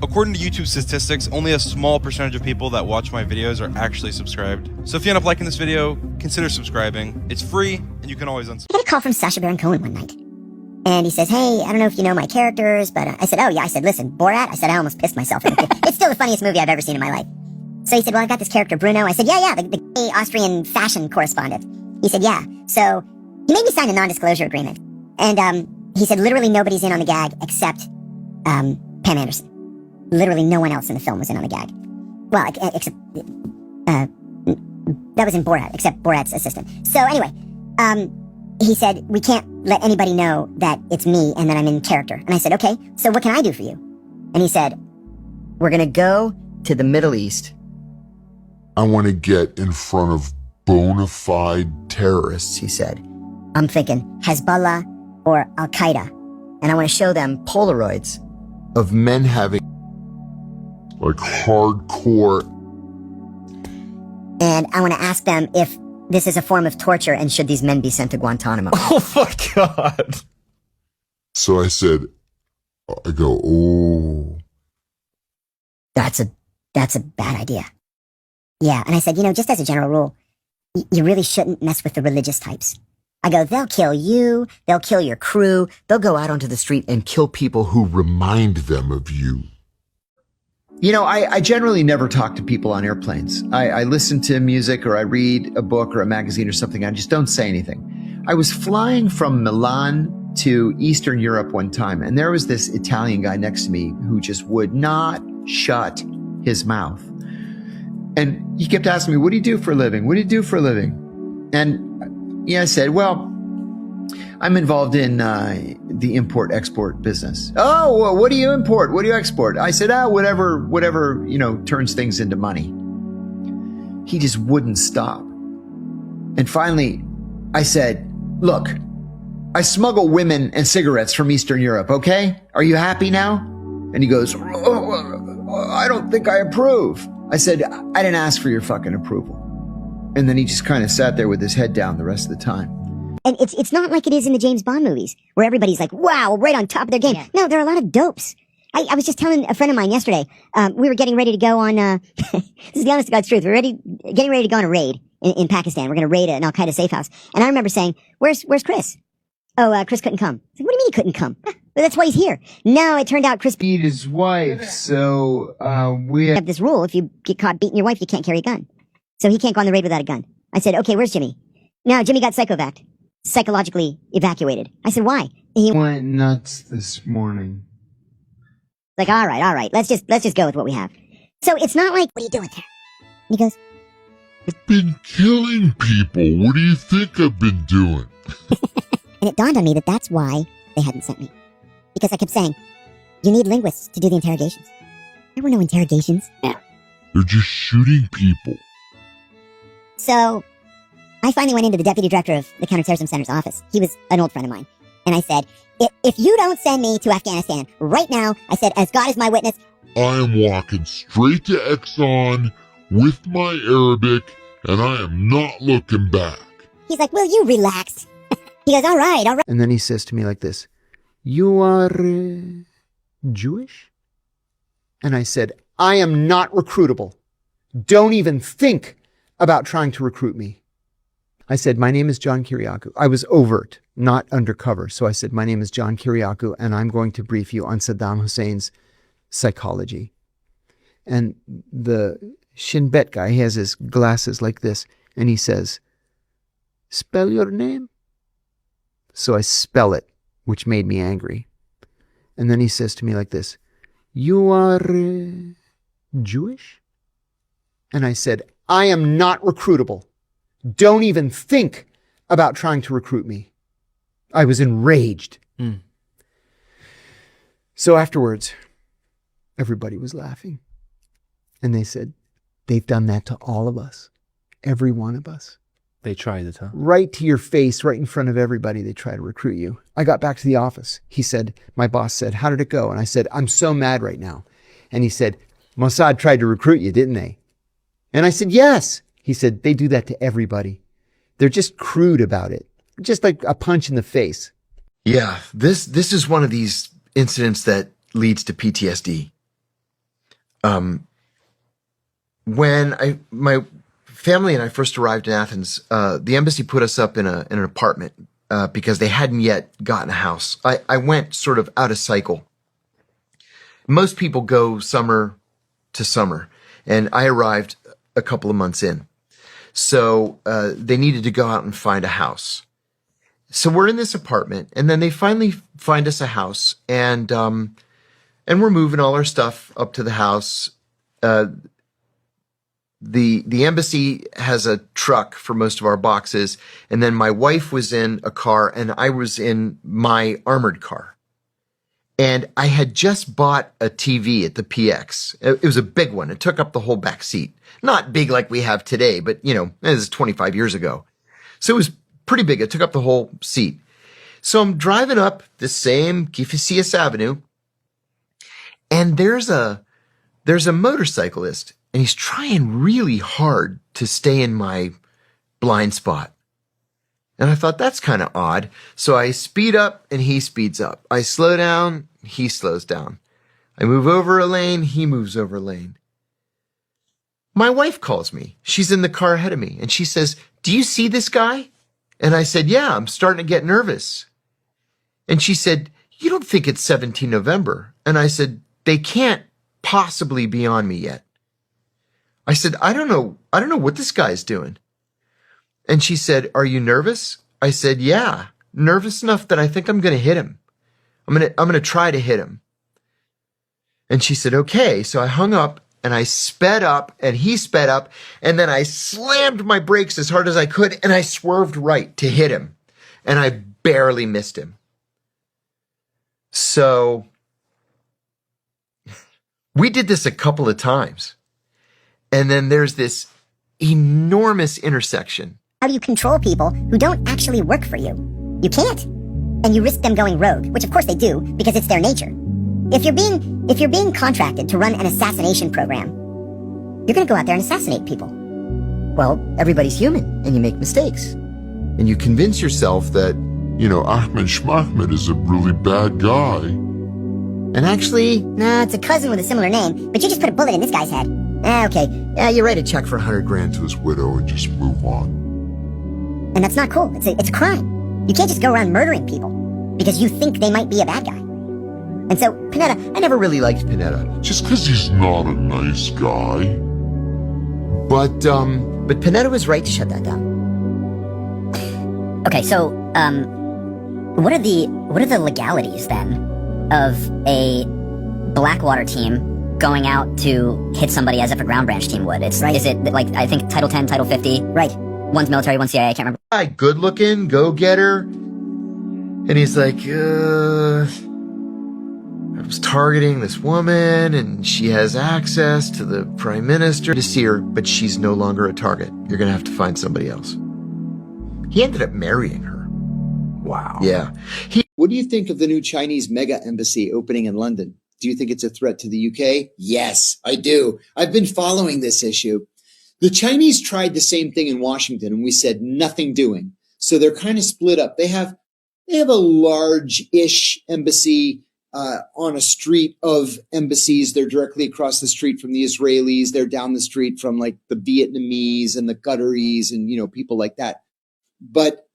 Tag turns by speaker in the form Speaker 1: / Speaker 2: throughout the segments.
Speaker 1: According to YouTube statistics, only a small percentage of people that watch my videos are actually subscribed. So if you end up liking this video, consider subscribing. It's free, and you can always unsubscribe.
Speaker 2: I got a call from Sasha Baron Cohen one night. And he says, hey, I don't know if you know my characters, but I said, oh yeah. I said, listen, Borat? I said, I almost pissed myself. It's still the funniest movie I've ever seen in my life. So he said, well, I've got this character, Bruno. I said, yeah, the gay Austrian fashion correspondent. He said, yeah. So he made me sign a non-disclosure agreement. And he said, literally nobody's in on the gag except Pam Anderson. Literally no one else in the film was in on the gag. Well, except, that was in Borat, except Borat's assistant. So anyway, he said, we can't let anybody know that it's me and that I'm in character. And I said, okay, so what can I do for you? And he said,
Speaker 3: we're gonna go to the Middle East.
Speaker 4: I want to get in front of bona fide terrorists,
Speaker 3: He said,
Speaker 2: I'm thinking Hezbollah or Al-Qaeda.
Speaker 3: and I want to show them Polaroids.
Speaker 4: of men having like hardcore.
Speaker 2: And I want to ask them if this is a form of torture and should these men be sent to Guantanamo.
Speaker 5: Oh my God.
Speaker 4: So I said, I go, oh.
Speaker 2: That's a bad idea. Yeah, and I said, just as a general rule, you really shouldn't mess with the religious types. I go, they'll kill you, they'll kill your crew,
Speaker 3: They'll go out onto the street and kill people who...
Speaker 4: Who remind them of you.
Speaker 6: I generally never talk to people on airplanes. I listen to music or I read a book or a magazine or something. I just don't say anything. I was flying from Milan to Eastern Europe one time, and there was this Italian guy next to me who just would not shut his mouth. And he kept asking me, what do you do for a living? What do you do for a living? And I said, well, I'm involved in the import-export business. Oh, well, what do you import? What do you export? I said, whatever, turns things into money. He just wouldn't stop. And finally, I said, look, I smuggle women and cigarettes from Eastern Europe, okay? Are you happy now? And he goes, I don't think I approve. I said, I didn't ask for your fucking approval. And then he just kind of sat there with his head down the rest of the time.
Speaker 2: And it's not like it is in the James Bond movies, where everybody's like, wow, right on top of their game. Yeah. No, there are a lot of dopes. I was just telling a friend of mine yesterday, we were getting ready to go on, this is the honest to God's truth, we're getting ready to go on a raid in Pakistan. We're going to raid an Al-Qaeda safe house. And I remember saying, where's Chris? Oh, Chris couldn't come. I said, what do you mean he couldn't come? Well, that's why he's here. No, it turned out Chris
Speaker 6: Beat his wife, so we
Speaker 2: have this rule, if you get caught beating your wife, you can't carry a gun. So he can't go on the raid without a gun. I said, okay, where's Jimmy? No, Jimmy got psychovac'd. Psychologically evacuated. I said, why? He
Speaker 6: went nuts this morning.
Speaker 2: Like, all right. Let's just go with what we have. So it's not like, what are you doing there? And he goes,
Speaker 4: I've been killing people. What do you think I've been doing?
Speaker 2: and it dawned on me that that's why they hadn't sent me. Because I kept saying, you need linguists to do the interrogations. There were no interrogations.
Speaker 4: They're just shooting people.
Speaker 2: So I finally went into the deputy director of the Counterterrorism Center's office. He was an old friend of mine. And I said, if you don't send me to Afghanistan right now, I said, as God is my witness,
Speaker 4: I am walking straight to Exxon with my Arabic, and I am not looking back.
Speaker 2: He's like, will you relax? He goes, all right.
Speaker 6: And then he says to me like this, you are Jewish? And I said, I am not recruitable. Don't even think about trying to recruit me. I said, my name is John Kiriakou. I was overt, not undercover. So I said, my name is John Kiriakou, and I'm going to brief you on Saddam Hussein's psychology. And the Shin Bet guy, he has his glasses like this, and he says, spell your name? So I spell it, which made me angry. And then he says to me like this, you are Jewish? And I said, I am not recruitable. Don't even think about trying to recruit me. I was enraged. So afterwards, everybody was laughing. And they said, they've done that to all of us. Every one of us.
Speaker 5: They tried it, huh?
Speaker 6: Right to your face, right in front of everybody, they try to recruit you. I got back to the office. He said, my boss said, how did it go? And I said, I'm so mad right now. And he said, Mossad tried to recruit you, didn't they? And I said, yes. He said, they do that to everybody. They're just crude about it. Just like a punch in the face.
Speaker 7: Yeah, this is one of these incidents that leads to PTSD. when my family and I first arrived in Athens, the embassy put us up in an apartment because they hadn't yet gotten a house. I went sort of out of cycle. Most people go summer to summer, and I arrived a couple of months in. So they needed to go out and find a house. So we're in this apartment, and then they finally find us a house, and we're moving all our stuff up to the house. The embassy has a truck for most of our boxes, and then my wife was in a car, and I was in my armored car. And I had just bought a TV at the PX. It was a big one. It took up the whole back seat. Not big like we have today, but, this is 25 years ago. So it was pretty big. It took up the whole seat. So I'm driving up the same Kiriakou Avenue, and there's a motorcyclist, and he's trying really hard to stay in my blind spot. And I thought, that's kind of odd. So I speed up and he speeds up. I slow down, he slows down. I move over a lane, he moves over a lane. My wife calls me. She's in the car ahead of me. And she says, "Do you see this guy?" And I said, "Yeah, I'm starting to get nervous." And she said, "You don't think it's 17 November? And I said, "They can't possibly be on me yet." I said, I don't know what this guy's doing. And she said, "Are you nervous?" I said, "Yeah, nervous enough that I think I'm going to hit him. I'm going to try to hit him." And she said, "Okay." So I hung up and I sped up and he sped up, and then I slammed my brakes as hard as I could and I swerved right to hit him, and I barely missed him. So we did this a couple of times. And then there's this enormous intersection.
Speaker 2: How do you control people who don't actually work for you? You can't. And you risk them going rogue, which of course they do, because it's their nature. If you're being contracted to run an assassination program, you're gonna go out there and assassinate people.
Speaker 3: Well, everybody's human, and you make mistakes.
Speaker 4: And you convince yourself that, Ahmed Schmachmed is a really bad guy.
Speaker 3: And actually,
Speaker 2: Nah, it's a cousin with a similar name, but you just put a bullet in this guy's head. Okay.
Speaker 3: yeah, you write a check for
Speaker 4: $100,000 to his widow and just move on.
Speaker 2: And that's not cool. It's a crime. You can't just go around murdering people because you think they might be a bad guy. And so, Panetta,
Speaker 3: I never really liked Panetta.
Speaker 4: Just because he's not a nice guy.
Speaker 3: But Panetta was right to shut that down.
Speaker 2: Okay, so, what are the legalities then of a Blackwater team going out to hit somebody as if a Ground Branch team would? Is it like, I think Title 10, Title 50? Right. One's military, one's CIA, I can't remember.
Speaker 7: Guy, good looking, go-getter. And he's like, I was targeting this woman, and she has access to the prime minister to see her, but she's no longer a target. You're going to have to find somebody else. He ended up marrying her.
Speaker 5: Wow.
Speaker 7: Yeah.
Speaker 8: What do you think of the new Chinese mega embassy opening in London? Do you think it's a threat to the UK? Yes, I do. I've been following this issue. The Chinese tried the same thing in Washington, and we said nothing doing. So they're kind of split up. They have a large-ish embassy on a street of embassies. They're directly across the street from the Israelis. They're down the street from like the Vietnamese and the Qataris and, people like that. But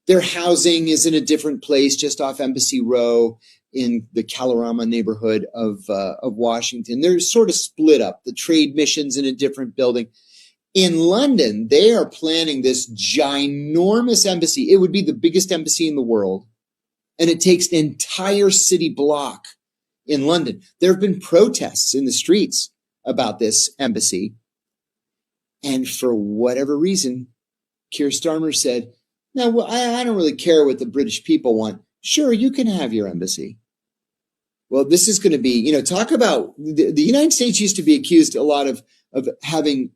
Speaker 8: their housing is in a different place, just off Embassy Row in the Kalorama neighborhood of Washington. They're sort of split up. The trade mission's in a different building. In London, they are planning this ginormous embassy. It would be the biggest embassy in the world. And it takes an entire city block in London. There have been protests in the streets about this embassy. And for whatever reason, Keir Starmer said, "No, I don't really care what the British people want. Sure, you can have your embassy." Well, this is going to be, talk about the United States used to be accused a lot of having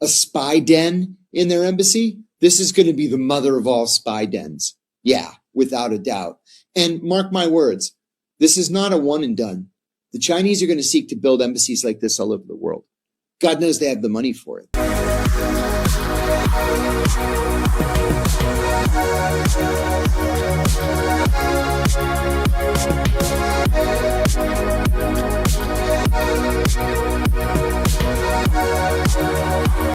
Speaker 8: a spy den in their embassy. This is going to be the mother of all spy dens. Yeah, without a doubt. And mark my words, this is not a one and done. The Chinese are going to seek to build embassies like this all over the world. God knows they have the money for it.